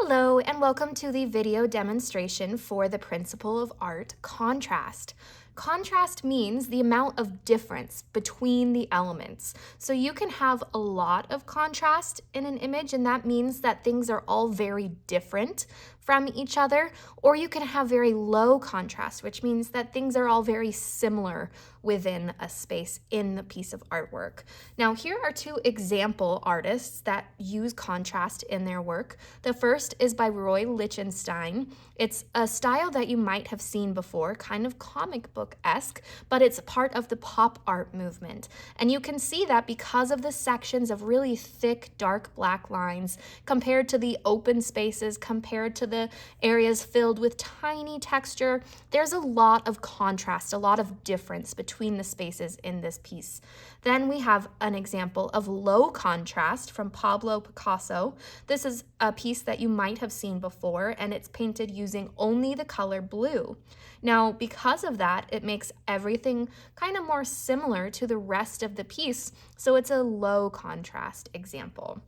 Hello and welcome to the video demonstration for the principle of art, contrast. Contrast means the amount of difference between the elements. So you can have a lot of contrast in an image, and that means that things are all very different from each other, or you can have very low contrast, which means that things are all very similar within a space in the piece of artwork. Now, here are two example artists that use contrast in their work. The first is by Roy Lichtenstein. It's a style that you might have seen before, kind of comic book-esque, but it's part of the pop art movement. And you can see that because of the sections of really thick, dark black lines compared to the open spaces, compared to the areas filled with tiny texture, there's a lot of contrast, a lot of difference between the spaces in this piece. Then we have an example of low contrast from Pablo Picasso. This is a piece that you might have seen before, and it's painted using only the color blue. Now, because of that, it makes everything kind of more similar to the rest of the piece, so it's a low contrast example.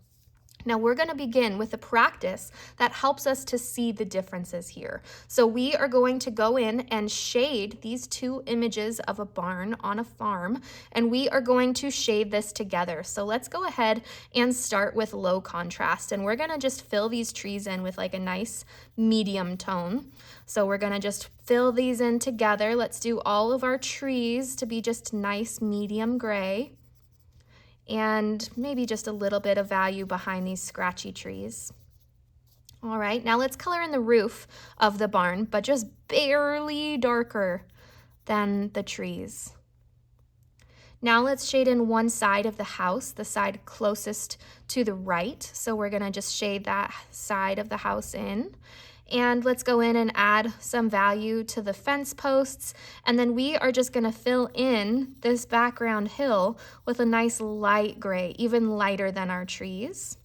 Now we're going to begin with a practice that helps us to see the differences here. So we are going to go in and shade these two images of a barn on a farm, and we are going to shade this together. So let's go ahead and start with low contrast, and we're going to just fill these trees in with like a nice medium tone. So we're going to just fill these in together. Let's do all of our trees to be just nice medium gray, and maybe just a little bit of value behind these scratchy trees. All right, now let's color in the roof of the barn, but just barely darker than the trees. Now let's shade in one side of the house, the side closest to the right. So we're gonna just shade that side of the house in. And let's go in and add some value to the fence posts. And then we are just gonna fill in this background hill with a nice light gray, even lighter than our trees.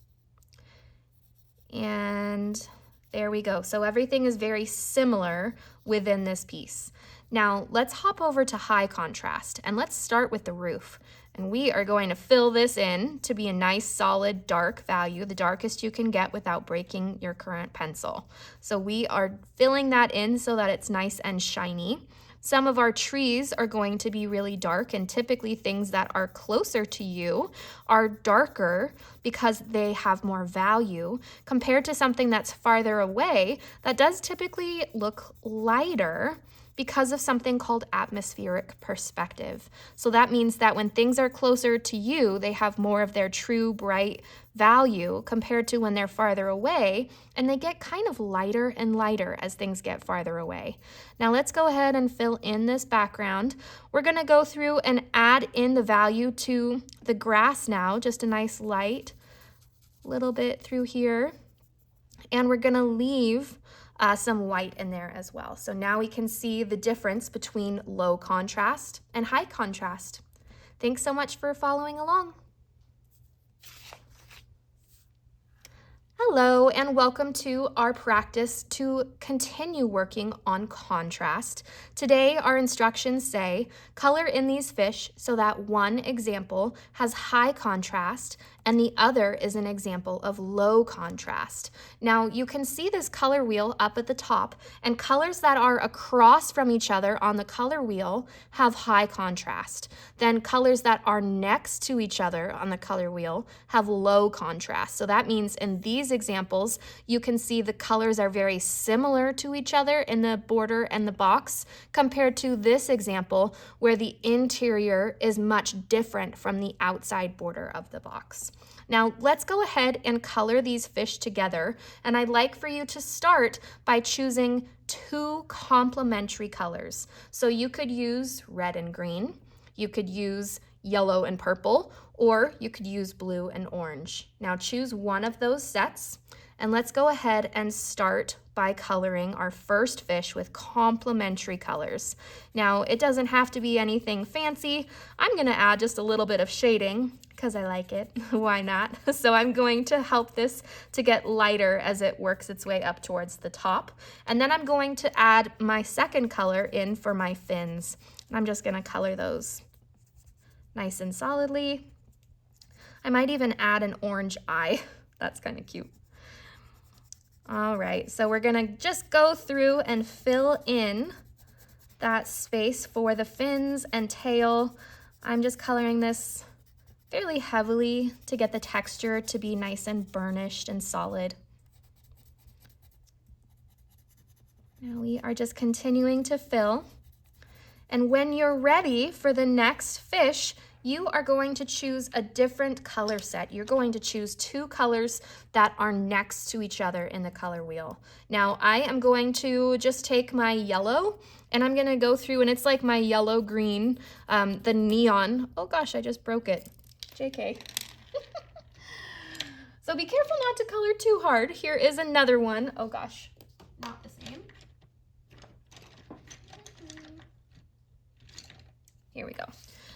And there we go. So everything is very similar within this piece. Now let's hop over to high contrast, and let's start with the roof. And we are going to fill this in to be a nice solid dark value, the darkest you can get without breaking your current pencil. So we are filling that in so that it's nice and shiny. Some of our trees are going to be really dark, and typically things that are closer to you are darker because they have more value compared to something that's farther away that does typically look lighter because of something called atmospheric perspective. So that means that when things are closer to you, they have more of their true bright value compared to when they're farther away, and they get kind of lighter and lighter as things get farther away. Now let's go ahead and fill in this background. We're gonna go through and add in the value to the grass now, just a nice light little bit through here. And we're gonna leave some white in there as well. So now we can see the difference between low contrast and high contrast. Thanks so much for following along. Hello and welcome to our practice to continue working on contrast. Today our instructions say, color in these fish so that one example has high contrast and the other is an example of low contrast. Now you can see this color wheel up at the top, and colors that are across from each other on the color wheel have high contrast. Then colors that are next to each other on the color wheel have low contrast. So that means in these examples, you can see the colors are very similar to each other in the border and the box compared to this example where the interior is much different from the outside border of the box. Now let's go ahead and color these fish together, and I'd like for you to start by choosing two complementary colors. So you could use red and green, you could use yellow and purple, or you could use blue and orange. Now choose one of those sets, and let's go ahead and start by coloring our first fish with complementary colors. Now, it doesn't have to be anything fancy. I'm gonna add just a little bit of shading because I like it. Why not? So I'm going to help this to get lighter as it works its way up towards the top. And then I'm going to add my second color in for my fins. And I'm just gonna color those nice and solidly. I might even add an orange eye. That's kind of cute. All right, so we're gonna just go through and fill in that space for the fins and tail. I'm just coloring this fairly heavily to get the texture to be nice and burnished and solid. Now we are just continuing to fill. And when you're ready for the next fish, you are going to choose a different color set. You're going to choose 2 colors that are next to each other in the color wheel. Now I am going to just take my yellow and I'm gonna go through, and it's like my yellow green, the neon. Oh gosh, I just broke it. JK. So be careful not to color too hard. Here is another one. Oh gosh, not the same. Here we go.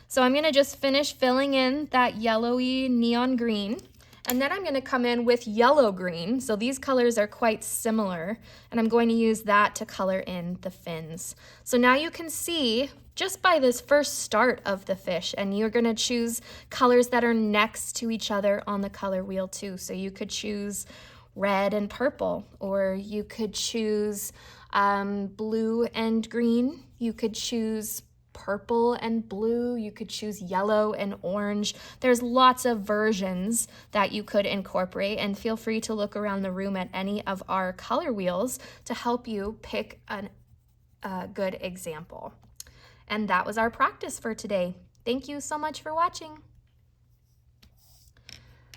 So I'm gonna just finish filling in that yellowy neon green, and then I'm gonna come in with yellow green. So these colors are quite similar, and I'm going to use that to color in the fins. So now you can see just by this first start of the fish, and you're gonna choose colors that are next to each other on the color wheel too. So you could choose red and purple, or you could choose blue and green. You could choose purple and blue, you could choose yellow and orange. There's lots of versions that you could incorporate, and feel free to look around the room at any of our color wheels to help you pick a good example. And that was our practice for today. Thank you so much for watching.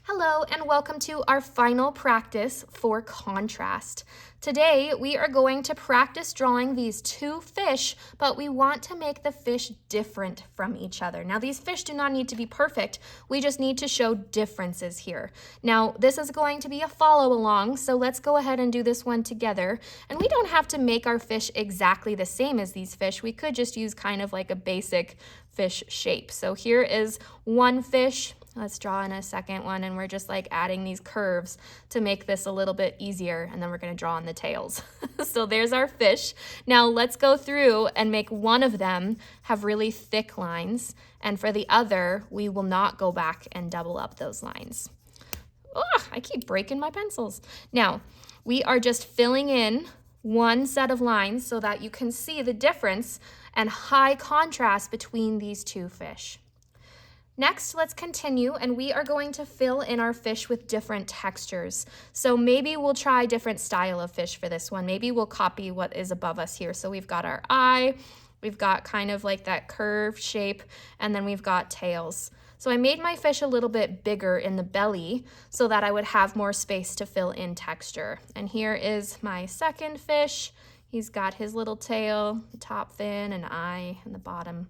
Hello and welcome to our final practice for contrast. Today we are going to practice drawing these 2 fish, but we want to make the fish different from each other. Now these fish do not need to be perfect, we just need to show differences here. Now this is going to be a follow along, so let's go ahead and do this one together. And we don't have to make our fish exactly the same as these fish, we could just use kind of like a basic fish shape. So here is one fish. Let's draw in a second one, and we're just like adding these curves to make this a little bit easier, and then we're gonna draw on the tails. So there's our fish. Now let's go through and make one of them have really thick lines, and for the other, we will not go back and double up those lines. Ugh, I keep breaking my pencils. Now, we are just filling in one set of lines so that you can see the difference and high contrast between these 2 fish. Next, let's continue, and we are going to fill in our fish with different textures. So maybe we'll try a different style of fish for this one. Maybe we'll copy what is above us here. So we've got our eye, we've got kind of like that curved shape, and then we've got tails. So I made my fish a little bit bigger in the belly so that I would have more space to fill in texture. And here is my second fish. He's got his little tail, the top fin, an eye, and the bottom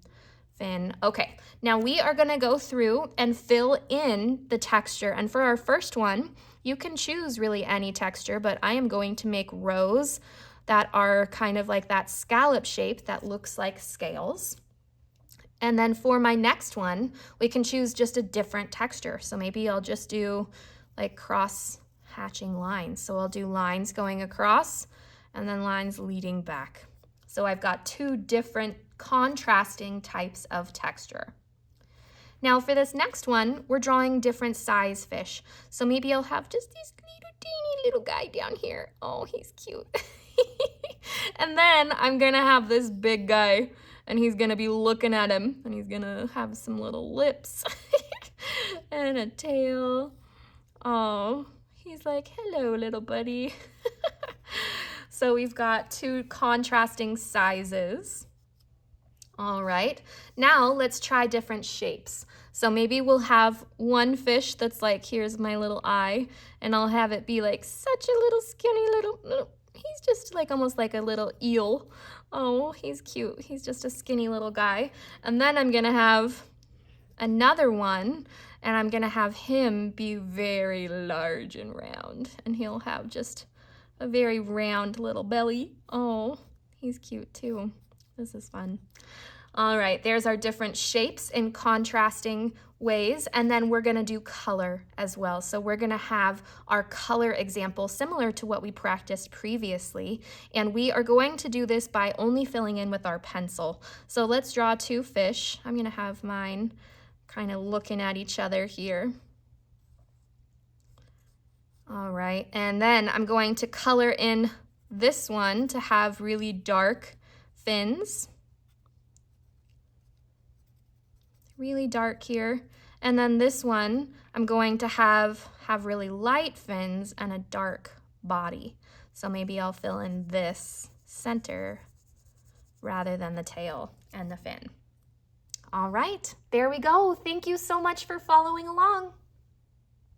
fin. Okay, now we are gonna go through and fill in the texture. And for our first one, you can choose really any texture, but I am going to make rows that are kind of like that scallop shape that looks like scales. And then for my next one, we can choose just a different texture. So maybe I'll just do like cross hatching lines. So I'll do lines going across and then lines leading back. So I've got 2 different contrasting types of texture. Now for this next one, we're drawing different size fish. So maybe I'll have just this little teeny little guy down here. Oh, he's cute. And then I'm gonna have this big guy, and he's gonna be looking at him, and he's gonna have some little lips and a tail. Oh, he's like, hello, little buddy. So we've got 2 contrasting sizes. All right, now let's try different shapes. So maybe we'll have one fish that's like, here's my little eye, and I'll have it be like such a little skinny little, he's just like almost like a little eel. Oh, he's cute. He's just a skinny little guy. And then I'm gonna have another one, and I'm gonna have him be very large and round, and he'll have just a very round little belly. Oh, he's cute too. This is fun. All right, there's our different shapes in contrasting ways, and then we're gonna do color as well. So we're gonna have our color example similar to what we practiced previously, and we are going to do this by only filling in with our pencil. So let's draw 2 fish. I'm gonna have mine kind of looking at each other here. All right, and then I'm going to color in this one to have really dark fins. Really dark here. And then this one, I'm going to have really light fins and a dark body. So maybe I'll fill in this center rather than the tail and the fin. All right, there we go. Thank you so much for following along.